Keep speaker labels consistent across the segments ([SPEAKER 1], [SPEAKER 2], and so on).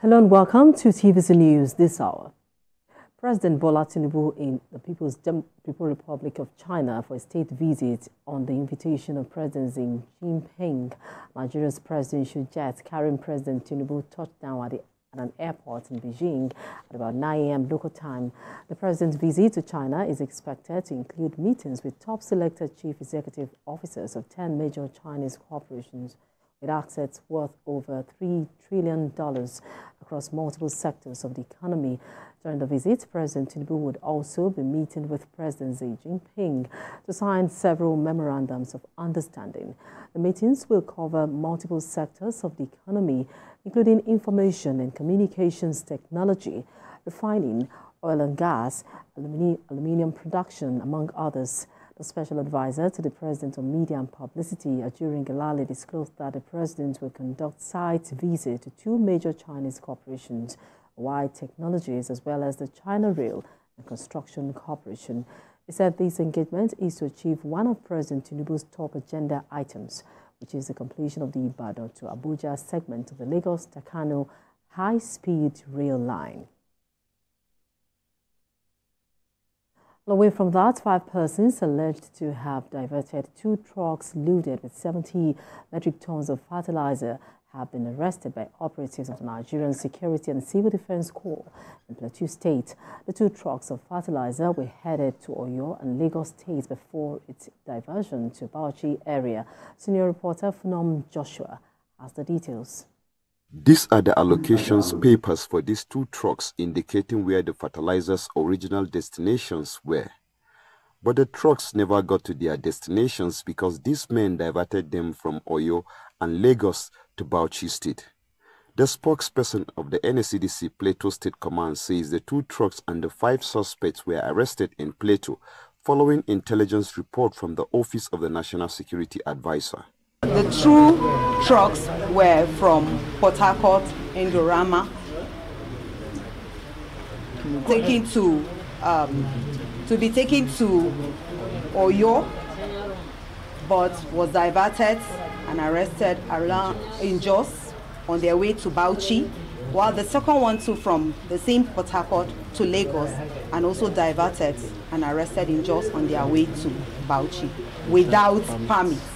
[SPEAKER 1] Hello and welcome to TVC News this hour. President Bola Tinubu in the People's Republic of China for a state visit on the invitation of President Xi Jinping. Nigeria's presidential jet carrying President Tinubu touched down at an airport in Beijing at about 9 a.m. local time. The president's visit to China is expected to include meetings with top selected chief executive officers of 10 major Chinese corporations, with assets worth over $3 trillion across multiple sectors of the economy. During the visit, President Tinubu would also be meeting with President Xi Jinping to sign several memorandums of understanding. The meetings will cover multiple sectors of the economy, including information and communications technology, refining, oil and gas, aluminium production, among others. The special advisor to the President on Media and Publicity, Ajurin Galali, disclosed that the President will conduct site visits to two major Chinese corporations, Wide Technologies, as well as the China Rail and Construction Corporation. He said this engagement is to achieve one of President Tinubu's top agenda items, which is the completion of the Ibadan to Abuja segment of the Lagos-Kano high-speed rail line. Away from that, 5 persons alleged to have diverted 2 trucks loaded with 70 metric tons of fertilizer have been arrested by operatives of the Nigerian Security and Civil Defense Corps in Plateau State. The 2 trucks of fertilizer were headed to Oyo and Lagos State before its diversion to Bauchi area. Senior reporter Funom Joshua has the details.
[SPEAKER 2] These are the allocations papers for these 2 trucks indicating where the fertilizer's original destinations were. But the trucks never got to their destinations because these men diverted them from Oyo and Lagos to Bauchi State. The spokesperson of the NSCDC Plateau State Command says the 2 trucks and the 5 suspects were arrested in Plateau following intelligence report from the Office of the National Security Advisor.
[SPEAKER 3] The 2 trucks were from Port Harcourt, Indorama, taken to be taken to Oyo, but was diverted and arrested around in Jos on their way to Bauchi, while the second one too from the same Port Harcourt to Lagos and also diverted and arrested in Jos on their way to Bauchi without permits.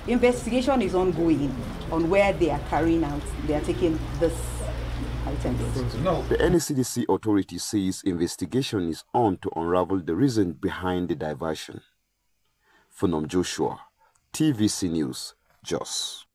[SPEAKER 3] Investigation is ongoing on where they are carrying out, they are taking this items.
[SPEAKER 2] The NSCDC authority says investigation is on to unravel the reason behind the diversion. Funom Joshua, TVC News, Jos.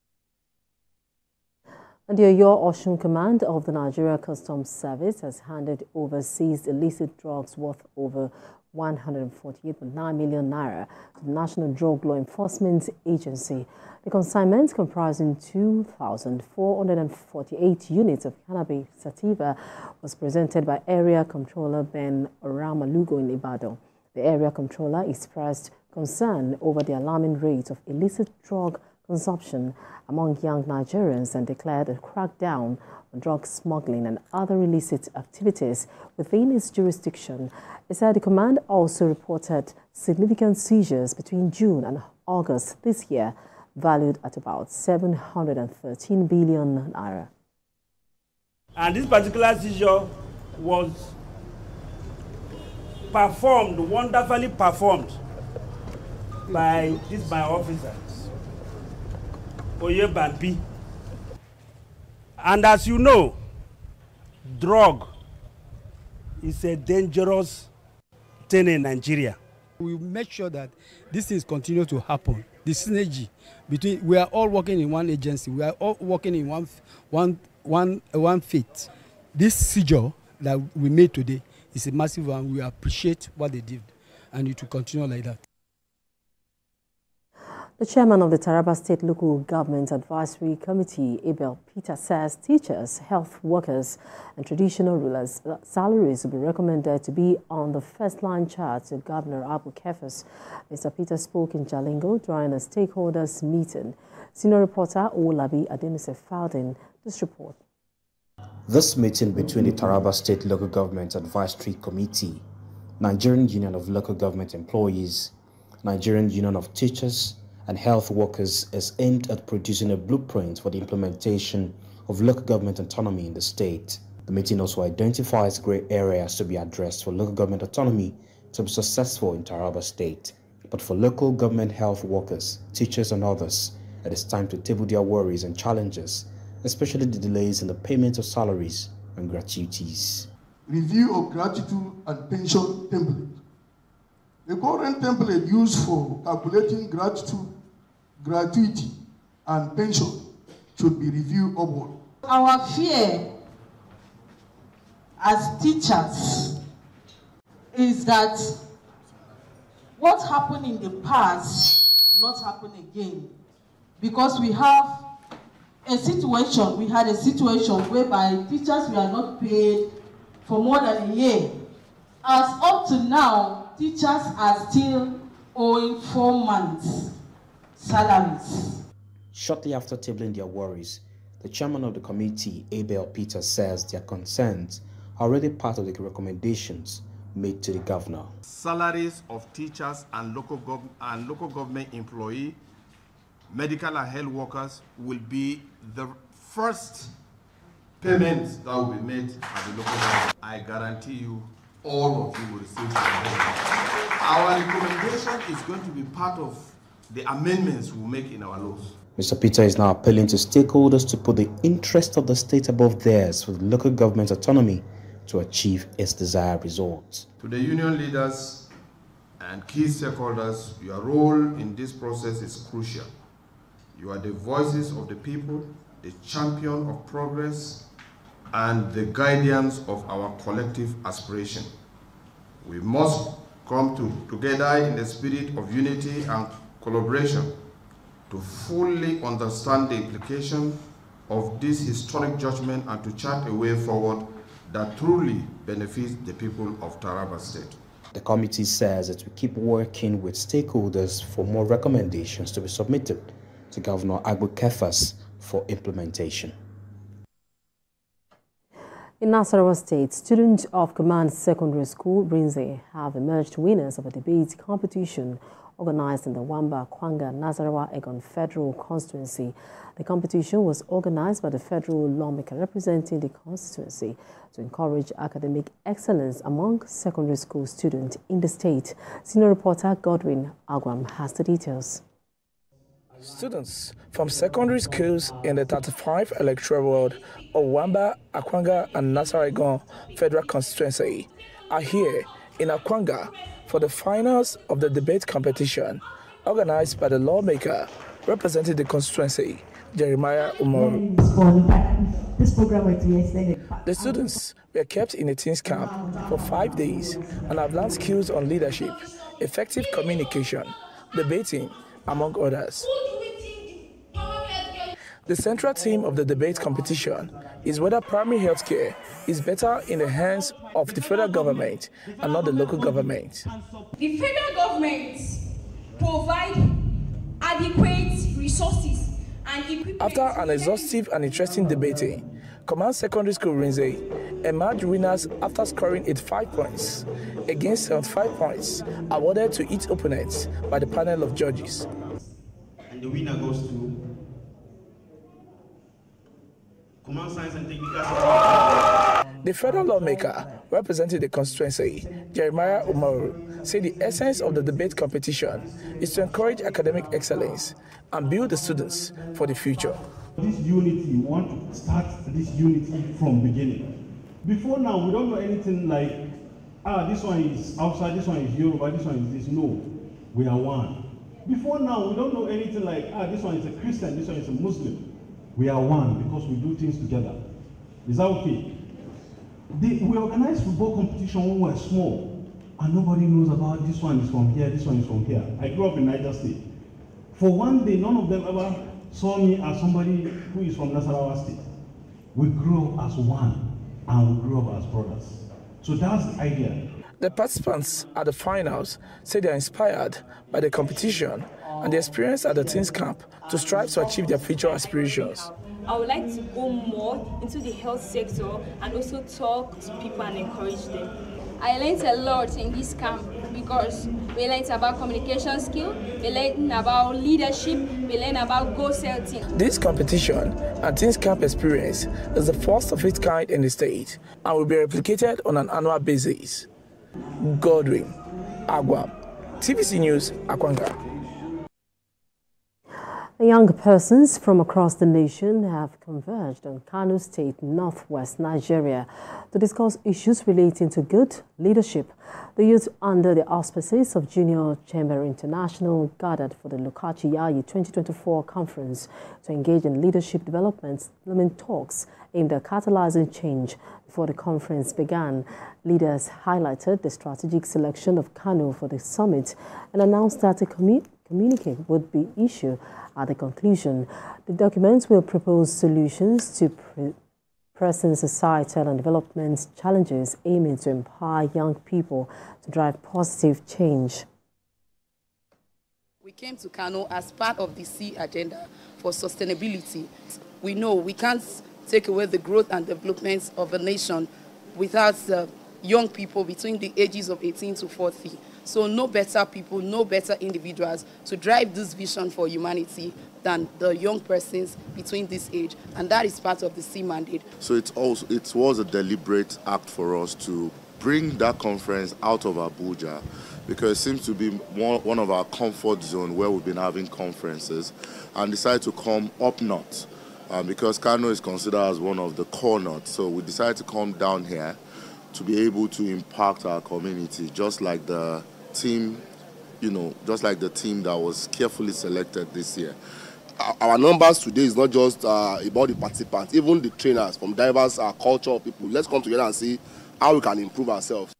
[SPEAKER 1] And the Oyo Osun Command of the Nigeria Customs Service has handed over seized illicit drugs worth over 148.9 million naira to the National Drug Law Enforcement Agency. The consignment, comprising 2,448 units of cannabis sativa, was presented by Area Controller Ben Oramalugo in Ibadan. The Area Controller expressed concern over the alarming rate of illicit drug consumption among young Nigerians and declared a crackdown on drug smuggling and other illicit activities within its jurisdiction. It said the command also reported significant seizures between June and August this year, valued at about 713 billion naira.
[SPEAKER 4] And this particular seizure was wonderfully performed by my officers, Oye Bambi. And as you know, drug is a dangerous thing in Nigeria.
[SPEAKER 5] We make sure that these things continue to happen. The synergy between, we are all working in one agency, we are all working in one faith. This seizure that we made today is a massive one. We appreciate what they did, and it will continue like that.
[SPEAKER 1] The chairman of the Taraba State Local Government Advisory Committee, Abel Peter, says teachers, health workers, and traditional rulers' salaries will be recommended to be on the first-line chart to Governor Abu Kefas. Mr. Peter spoke in Jalingo during a stakeholders meeting. Senior reporter Olabi Ademise filed in this report.
[SPEAKER 6] This meeting between the Taraba State Local Government Advisory Committee, Nigerian Union of Local Government Employees, Nigerian Union of Teachers, and health workers is aimed at producing a blueprint for the implementation of local government autonomy in the state. The meeting also identifies grey areas to be addressed for local government autonomy to be successful in Taraba State. But for local government health workers, teachers and others, it is time to table their worries and challenges, especially the delays in the payment of salaries and gratuities.
[SPEAKER 7] Review of gratitude and pension template. The current template used for calculating gratuity and pension should be reviewed upward.
[SPEAKER 8] Our fear as teachers is that what happened in the past will not happen again, because we had a situation whereby teachers were not paid for more than a year. As up to now, teachers are still owing 4 months' salaries.
[SPEAKER 6] Shortly after tabling their worries, the chairman of the committee, Abel Peter, says their concerns are already part of the recommendations made to the governor.
[SPEAKER 9] Salaries of teachers and local government employees, medical and health workers will be the first payments that will be made at the local level. I guarantee you, all of you will receive them. Our recommendation is going to be part of the amendments we'll make in our laws.
[SPEAKER 6] Mr. Peter is now appealing to stakeholders to put the interest of the state above theirs for the local government autonomy to achieve its desired results.
[SPEAKER 9] To the union leaders and key stakeholders, your role in this process is crucial. You are the voices of the people, the champion of progress, and the guardians of our collective aspiration. We must come together in the spirit of unity and collaboration to fully understand the implication of this historic judgment and to chart a way forward that truly benefits the people of Taraba State.
[SPEAKER 6] The committee says it will keep working with stakeholders for more recommendations to be submitted to Governor Agbo Kefas for implementation.
[SPEAKER 1] In Nasarawa State, students of Command Secondary School, Rinze, have emerged winners of a debate competition organized in the Wamba, Kwanga, Nasarawa, Egon Federal Constituency. The competition was organized by the federal lawmaker representing the constituency to encourage academic excellence among secondary school students in the state. Senior reporter Godwin Agwam has the details.
[SPEAKER 10] Students from secondary schools in the 35 electoral ward of Wamba, Akwanga and Nasarawa Federal Constituency are here in Akwanga for the finals of the debate competition organized by the lawmaker representing the constituency, Jeremiah Umaru. The students were kept in a teens camp for 5 days and have learned skills on leadership, effective communication, debating, among others. The central theme of the debate competition is whether primary health care is better in the hands of the federal government and not the local government.
[SPEAKER 11] The federal government provide adequate resources and equipment.
[SPEAKER 10] After an exhaustive and interesting debating, Command Secondary School Rinze emerged winners after scoring 85 points against 75 points awarded to its opponents by the panel of judges.
[SPEAKER 12] And the winner goes to Command Science and Technical Science.
[SPEAKER 10] The federal lawmaker representing the constituency, Jeremiah Umaru, said the essence of the debate competition is to encourage academic excellence and build the students for the future.
[SPEAKER 12] This unity, we want to start this unity from beginning. Before now, we don't know anything like, this one is outside, this one is Yoruba, this one is this. No, we are one. Before now, we don't know anything like, this one is a Christian, this one is a Muslim. We are one because we do things together. Is that okay? We organized football competition when we were small, and nobody knows about this one is from here, this one is from here. I grew up in Niger State. For one day, none of them ever saw me as somebody who is from Nasarawa State. We grew up as one, and we grew up as brothers. So that's the idea.
[SPEAKER 10] The participants at the finals say they are inspired by the competition and the experience at the teens camp to strive to achieve their future aspirations.
[SPEAKER 13] I would like to go more into the health sector and also talk to people and encourage them.
[SPEAKER 11] I learned a lot in this camp
[SPEAKER 13] because we learned about communication skill, we learned about leadership, we learned about goal setting.
[SPEAKER 10] This competition and Teens Camp experience is the first of its kind in the state and will be replicated on an annual basis. Godwin Agwam, TVC News, Akwanga.
[SPEAKER 1] Young persons from across the nation have converged on Kano State, northwest Nigeria, to discuss issues relating to good leadership. The youth, under the auspices of Junior Chamber International, gathered for the Lukachi Yayi 2024 conference to engage in leadership development talks aimed at catalyzing change. Before the conference began, leaders highlighted the strategic selection of Kano for the summit and announced that a communique would be issued at the conclusion. The documents will propose solutions to present societal and development challenges, aiming to empower young people to drive positive change.
[SPEAKER 14] We came to Kano as part of the C agenda for sustainability. We know we can't take away the growth and development of a nation without young people between the ages of 18 to 40. So no better people, no better individuals to drive this vision for humanity than the young persons between this age. And that is part of the C mandate.
[SPEAKER 15] So it was a deliberate act for us to bring that conference out of Abuja, because it seems to be one of our comfort zones where we've been having conferences, and decided to come up north because Kano is considered as one of the core north. So we decided to come down here to be able to impact our community, just like the team, just like the team that was carefully selected this year.
[SPEAKER 16] Our numbers today is not just about the participants, even the trainers from diverse cultural people. Let's come together and see how we can improve ourselves.